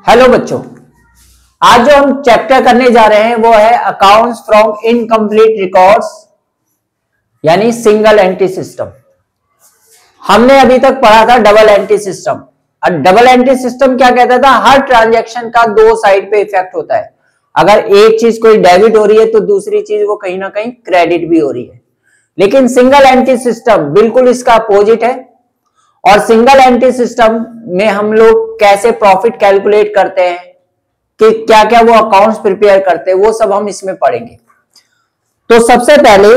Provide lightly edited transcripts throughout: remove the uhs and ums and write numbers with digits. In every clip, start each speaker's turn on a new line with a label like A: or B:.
A: Hello बच्चों, आज जो हम चैप्टर करने जा रहे हैं वो है अकाउंट्स फ्रॉम इनकम्प्लीट रिकॉर्ड्स यानी सिंगल एंट्री सिस्टम। हमने अभी तक पढ़ा था डबल एंट्री सिस्टम। और डबल एंट्री सिस्टम क्या कहता था? हर ट्रांजैक्शन का दो साइड पे इफेक्ट होता है। अगर एक चीज कोई डेबिट हो रही है तो दूसरी चीज वो कहीं ना कहीं क्रेडिट भी हो रही है। लेकिन सिंगल एंट्री सिस्टम बिल्कुल इसका अपोजिट है। और सिंगल एंट्री सिस्टम में हम लोग कैसे प्रॉफिट कैलकुलेट करते हैं, कि क्या क्या वो अकाउंट्स प्रिपेयर करते हैं, वो सब हम इसमें पढ़ेंगे। तो सबसे पहले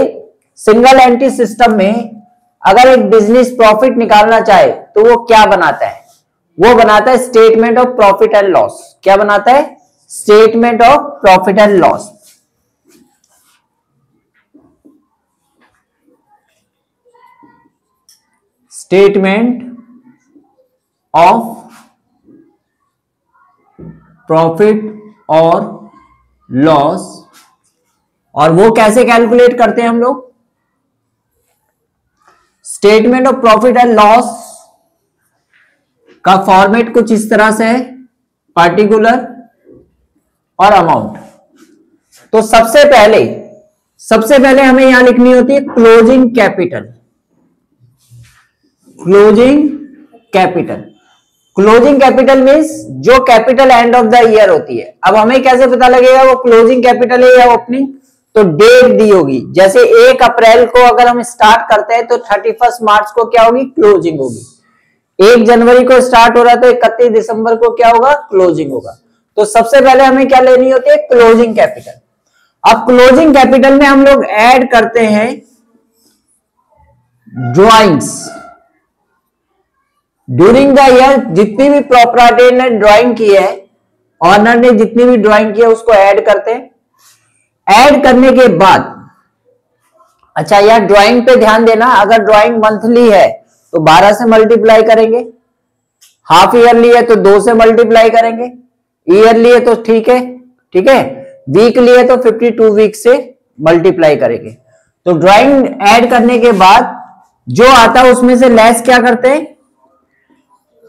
A: सिंगल एंट्री सिस्टम में अगर एक बिजनेस प्रॉफिट निकालना चाहे तो वो क्या बनाता है? वो बनाता है statement of profit and loss. क्या बनाता है? Statement of profit and loss. Statement of profit और लॉस। और वो कैसे कैलकुलेट करते हैं हम लोग? Statement of profit and loss का फॉर्मेट कुछ इस तरह से है, पार्टिकुलर और अमाउंट। तो सबसे पहले हमें यहां लिखनी होती है closing capital. Closing capital, closing capital means जो capital end of the year होती है। अब हमें कैसे पता लगेगा वो क्लोजिंग कैपिटल है या ओपनिंग? तो डेट दी होगी। जैसे 1 अप्रैल को अगर हम स्टार्ट करते हैं तो 31 मार्च को क्या होगी? क्लोजिंग होगी। 1 जनवरी को स्टार्ट हो रहा है तो 31 दिसंबर को क्या होगा? क्लोजिंग होगा। तो सबसे पहले हमें क्या लेनी होती है? Closing capital. अब क्लोजिंग कैपिटल में हम लोग ऐड करते हैं ड्रॉइंग्स। ड्यूरिंग द ईयर जितनी भी प्रॉपर्टी ने ड्राइंग की है, ऑनर ने जितनी भी ड्राइंग की है उसको ऐड करते हैं। ऐड करने के बाद अच्छा यार ड्राइंग पे ध्यान देना, अगर ड्राइंग मंथली है तो 12 से मल्टीप्लाई करेंगे, हाफ ईयरली है तो 2 से मल्टीप्लाई करेंगे, ईयरली है तो ठीक है, वीकली है तो 52 वीक से मल्टीप्लाई करेंगे। तो ड्राइंग ऐड करने के बाद जो आता है उसमें से लेस क्या करते हैं?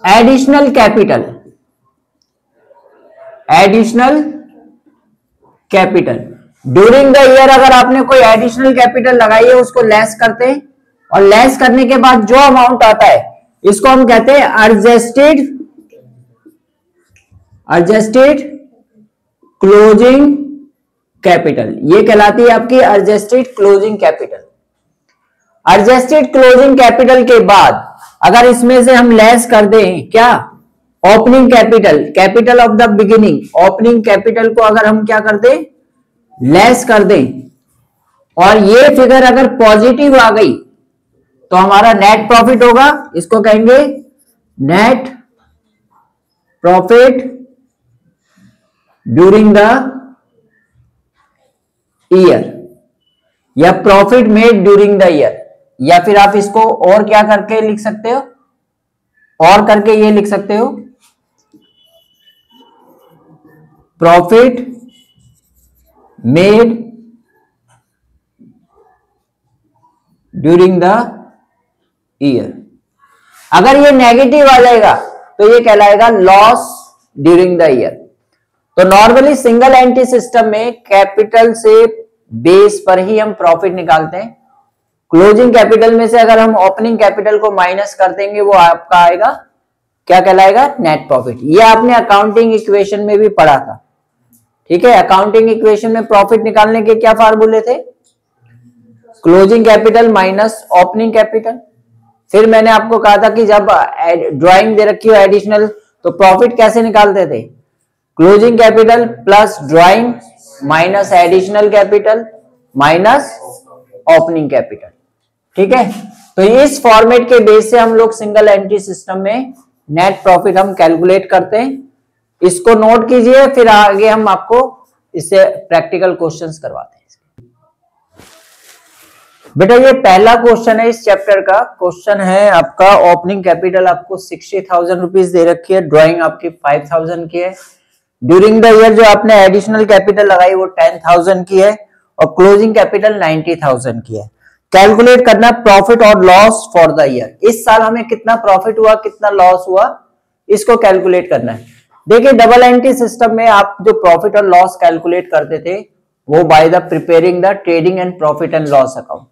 A: Additional capital. Additional capital during the year अगर आपने कोई एडिशनल कैपिटल लगाई है उसको लेस करते हैं, और लेस करने के बाद जो अमाउंट आता है इसको हम कहते हैं एडजस्टेड क्लोजिंग कैपिटल। ये कहलाती है आपकी adjusted closing capital. Adjusted closing capital के बाद अगर इसमें से हम लेस कर दें क्या? Opening capital, capital of the beginning. Opening capital को अगर हम क्या कर दें? लेस कर दें, और ये फिगर अगर पॉजिटिव आ गई तो हमारा नेट प्रॉफिट होगा। इसको कहेंगे net profit during the year, या profit made during the year, या फिर आप इसको और क्या करके लिख सकते हो? और करके ये लिख सकते हो profit made during the year. अगर ये नेगेटिव आ जाएगा तो ये कहलाएगा लॉस ड्यूरिंग द ईयर। तो नॉर्मली सिंगल एंट्री सिस्टम में कैपिटल से बेस पर ही हम प्रॉफिट निकालते हैं। क्लोजिंग कैपिटल में से अगर हम ओपनिंग कैपिटल को माइनस कर देंगे वो आपका आएगा, क्या कहलाएगा? Net profit. ये आपने अकाउंटिंग इक्वेशन में भी पढ़ा था, ठीक है। अकाउंटिंग इक्वेशन में प्रॉफिट निकालने के क्या फार्मूले थे? Closing capital minus opening capital. फिर मैंने आपको कहा था कि जब ड्राइंग दे रखी हो एडिशनल तो प्रॉफिट कैसे निकालते थे? Closing capital plus drawing minus additional capital minus opening capital, ठीक है। तो इस फॉर्मेट के बेस से हम लोग सिंगल एंट्री सिस्टम में नेट प्रॉफिट हम कैलकुलेट करते हैं। इसको नोट कीजिए, फिर आगे हम आपको इससे प्रैक्टिकल क्वेश्चंस करवाते हैं। बेटा ये पहला क्वेश्चन है इस चैप्टर का। क्वेश्चन है आपका ओपनिंग कैपिटल आपको 60,000 रुपीज दे रखी है, ड्राइंग आपकी 5,000 की है, ड्यूरिंग द ईयर जो आपने एडिशनल कैपिटल लगाई वो 10,000 की है, और क्लोजिंग कैपिटल 90,000 की है। कैलकुलेट करना प्रॉफिट और लॉस फॉर द ईयर। इस साल हमें कितना प्रॉफिट हुआ, कितना लॉस हुआ, इसको कैलकुलेट करना है। देखिए डबल एंट्री सिस्टम में आप जो प्रॉफिट और लॉस कैलकुलेट करते थे वो by the preparing the trading and profit and loss account,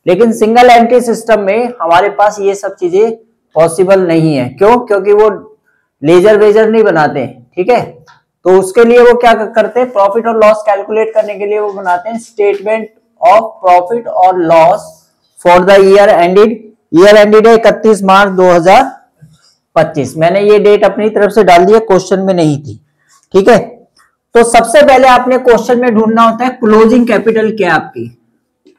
A: लेकिन सिंगल एंट्री सिस्टम में हमारे पास ये सब चीजें पॉसिबल नहीं है। क्यों? क्योंकि वो लेजर वेजर नहीं बनाते, ठीक है। तो उसके लिए वो क्या करते हैं, प्रॉफिट और लॉस कैलकुलेट करने के लिए वो बनाते हैं स्टेटमेंट ऑफ प्रॉफिट और loss for the year ended. Year ended है 31 मार्च 2025। मैंने ये डेट अपनी तरफ से डाल दी है, क्वेश्चन में नहीं थी, ठीक है। तो सबसे पहले आपने क्वेश्चन में ढूंढना होता है क्लोजिंग कैपिटल क्या आपकी।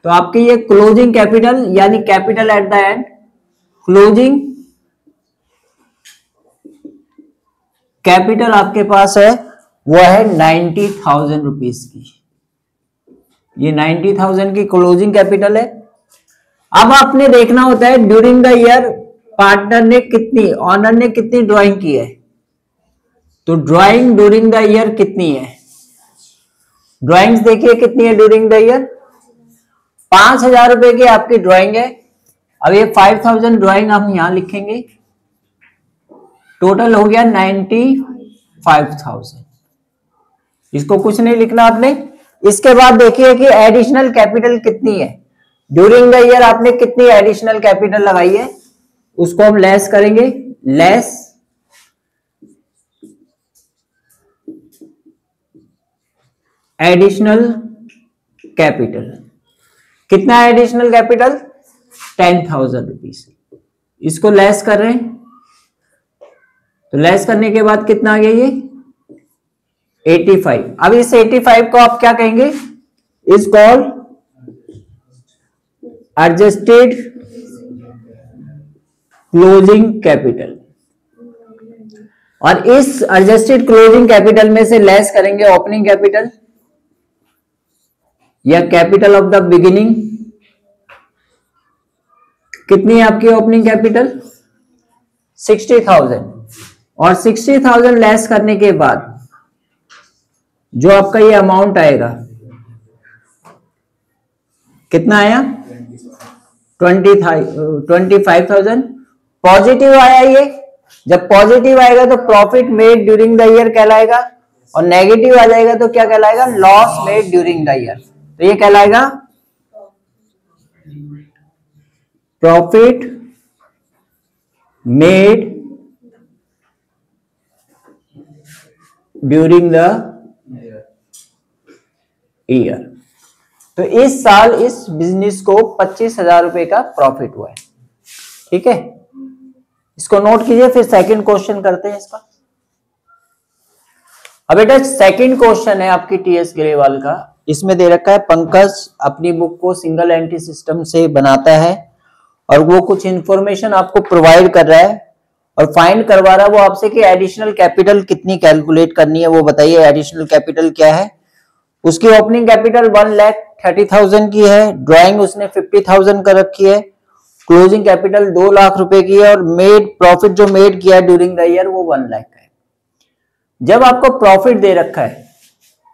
A: तो आपकी ये क्लोजिंग कैपिटल यानी capital at the end, closing capital आपके पास है वो है 90,000 रुपीज की। ये 90,000 की क्लोजिंग कैपिटल है। अब आपने देखना होता है ड्यूरिंग द ईयर पार्टनर ने कितनी, ऑनर ने कितनी ड्राइंग की है। तो ड्राइंग ड्यूरिंग द ईयर कितनी है, ड्राइंग्स देखिए कितनी है ड्यूरिंग द ईयर, 5,000 रुपए की आपकी ड्राइंग है। अब ये 5,000 ड्राइंग हम यहां लिखेंगे, टोटल हो गया 95,000। इसको कुछ नहीं लिखना आपने। इसके बाद देखिए कि एडिशनल कैपिटल कितनी है, ड्यूरिंग द ईयर आपने कितनी एडिशनल कैपिटल लगाई है, उसको हम लेस करेंगे, लेस एडिशनल कैपिटल। कितना है एडिशनल कैपिटल, 10,000 रुपीज। इसको लेस कर रहे हैं, तो लेस करने के बाद कितना आ गया ये 85। अब इस 85 को आप क्या कहेंगे, is called adjusted closing capital. और इस एडजस्टेड क्लोजिंग कैपिटल में से लेस करेंगे ओपनिंग कैपिटल या कैपिटल ऑफ द बिगिनिंग। कितनी है आपकी ओपनिंग कैपिटल 60,000, और 60,000 लेस करने के बाद जो आपका ये अमाउंट आएगा कितना आया 25,000। पॉजिटिव आया ये, जब पॉजिटिव आएगा तो profit made during the year कहलाएगा, और नेगेटिव आ जाएगा तो क्या कहलाएगा, loss made during the year. तो ये कहलाएगा profit made during the year. तो इस साल इस बिजनेस को 25,000 रुपए का प्रॉफिट हुआ है, ठीक है। इसको नोट कीजिए, फिर सेकंड क्वेश्चन करते हैं इसका। अब बेटा सेकंड क्वेश्चन है आपकी टीएस ग्रेवाल का। इसमें दे रखा है पंकज अपनी बुक को सिंगल एंट्री सिस्टम से बनाता है और वो कुछ इंफॉर्मेशन आपको प्रोवाइड कर रहा है और फाइंड करवा रहा है वो आपसे कि एडिशनल कैपिटल कितनी कैलकुलेट करनी है, वो बताइए एडिशनल कैपिटल क्या है। उसकी ओपनिंग कैपिटल 1,30,000 की है, ड्राइंग उसने 50,000 कर रखी है, क्लोजिंग कैपिटल 2 लाख रुपए की है, और मेड प्रॉफिट जो मेड किया ड्यूरिंग द ईयर वो 1 लाख का है। जब आपको प्रॉफिट दे रखा है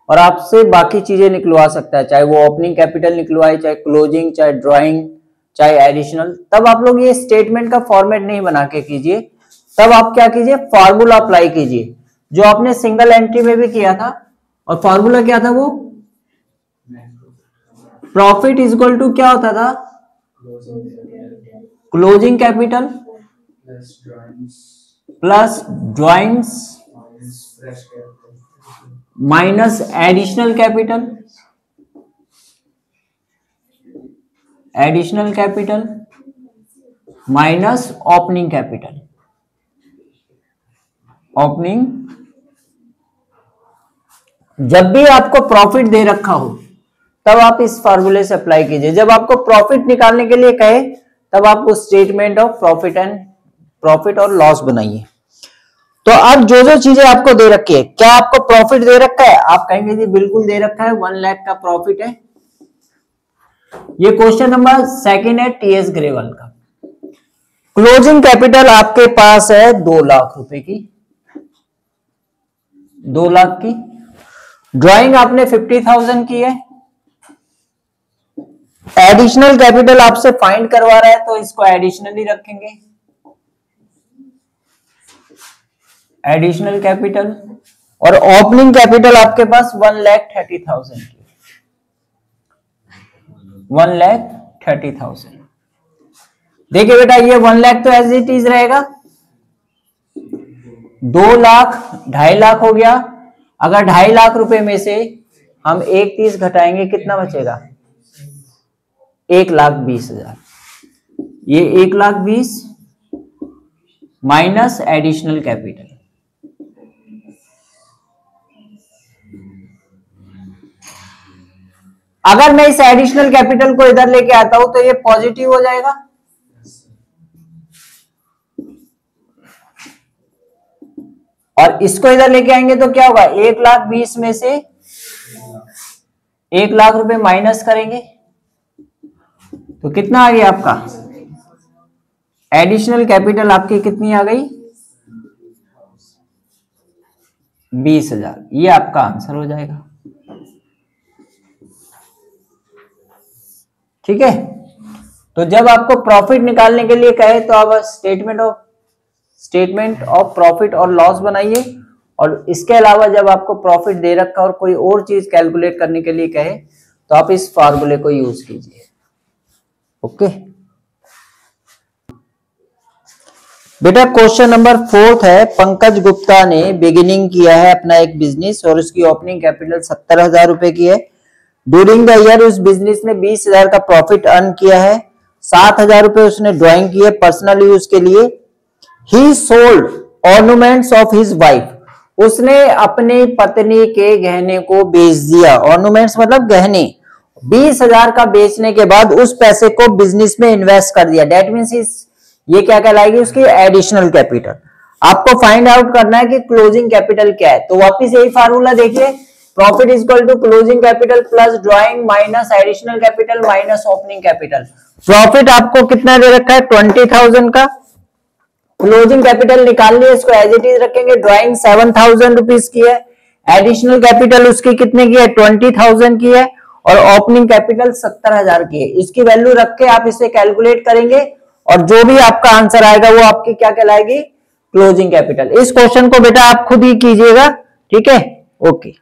A: और आपसे बाकी चीजें निकलवा सकता है, चाहे वो ओपनिंग कैपिटल निकलवाए, चाहे क्लोजिंग, चाहे ड्राइंग, चाहे एडिशनल, तब आप लोग ये स्टेटमेंट का फॉर्मेट नहीं बना के कीजिए, तब आप क्या कीजिए फॉर्मूला अप्लाई कीजिए जो आपने सिंगल एंट्री में भी किया था। और फॉर्मूला क्या था, वो प्रॉफिट इज इक्वल टू क्या होता था, closing capital plus drawings minus additional capital, additional capital minus opening capital, opening. जब भी आपको प्रॉफिट दे रखा हो तब आप इस फार्मूले से अप्लाई कीजिए। जब आपको प्रॉफिट निकालने के लिए कहे तब आप उस स्टेटमेंट ऑफ प्रॉफिट और लॉस बनाइए। तो अब जो जो चीजें आपको दे रखी है, क्या आपको प्रॉफिट दे रखा है, आप कहेंगे जी बिल्कुल दे रखा है, 1 लाख का प्रॉफिट है। ये क्वेश्चन नंबर सेकंड है टीएस ग्रेवाल का। क्लोजिंग कैपिटल आपके पास है 2 लाख रुपए की, 2 लाख की, ड्राइंग आपने 50,000 की है, एडिशनल कैपिटल आपसे फाइंड करवा रहा है तो इसको एडिशनली रखेंगे, एडिशनल कैपिटल, और ओपनिंग कैपिटल आपके पास 1,30,000 की, 1,30,000। देखिए बेटा ये 1 लाख तो एज इट इज रहेगा, 2 लाख 2.5 लाख हो गया। अगर 2.5 लाख रुपए में से हम 1/30 घटाएंगे कितना बचेगा? 1,20,000। ये 1,20,000 माइनस एडिशनल कैपिटल, अगर मैं इस एडिशनल कैपिटल को इधर लेके आता हूं तो ये पॉजिटिव हो जाएगा, और इसको इधर लेके आएंगे तो क्या होगा? 1,20,000 में से 1 लाख रुपए माइनस करेंगे तो कितना आ गया आपका? एडिशनल कैपिटल आपकी कितनी आ गई? 20,000। ये आपका आंसर हो जाएगा। ठीक है, तो जब आपको प्रॉफिट निकालने के लिए कहे तो आप स्टेटमेंट ऑफ प्रॉफिट और लॉस बनाइए, और इसके अलावा जब आपको प्रॉफिट दे रखा और कोई और चीज कैलकुलेट करने के लिए कहे तो आप इस फार्मूले को यूज कीजिए। ओके बेटा, क्वेश्चन नंबर 4 है। पंकज गुप्ता ने बिगिनिंग किया है अपना एक बिजनेस और उसकी ओपनिंग कैपिटल 70,000 रुपए की है। ड्यूरिंग द ईयर उस बिजनेस ने 20,000 का प्रॉफिट अर्न किया है। 7,000 रुपए उसने ड्राइंग किए पर्सनल यूज के लिए। ही sold ornaments of his wife, उसने अपनी पत्नी के गहने को बेच दिया। ऑर्नामेंट्स मतलब गहने। 20,000 का बेचने के बाद उस पैसे को बिजनेस में इन्वेस्ट कर दिया। डेट मीन्स ये क्या कहलाएगी? उसकी एडिशनल कैपिटल। आपको फाइंड आउट करना है कि क्लोजिंग कैपिटल क्या है, तो वापिस यही फार्मूला देखिए, profit is equal to closing capital plus drawing minus additional capital minus opening capital. Profit आपको कितना दे रखा है? 20,000 का। क्लोजिंग कैपिटल निकाल लिए, इसको एज इट इज रखेंगे। ड्राइंग 7,000 रुपीज की है, एडिशनल कैपिटल उसकी कितने की है? 20,000 की है, और ओपनिंग कैपिटल 70,000 की है। इसकी वैल्यू रख के आप इसे कैलकुलेट करेंगे और जो भी आपका आंसर आएगा वो आपकी क्या कहलाएगी? Closing capital. इस क्वेश्चन को बेटा आप खुद ही कीजिएगा, ठीक है? ओके।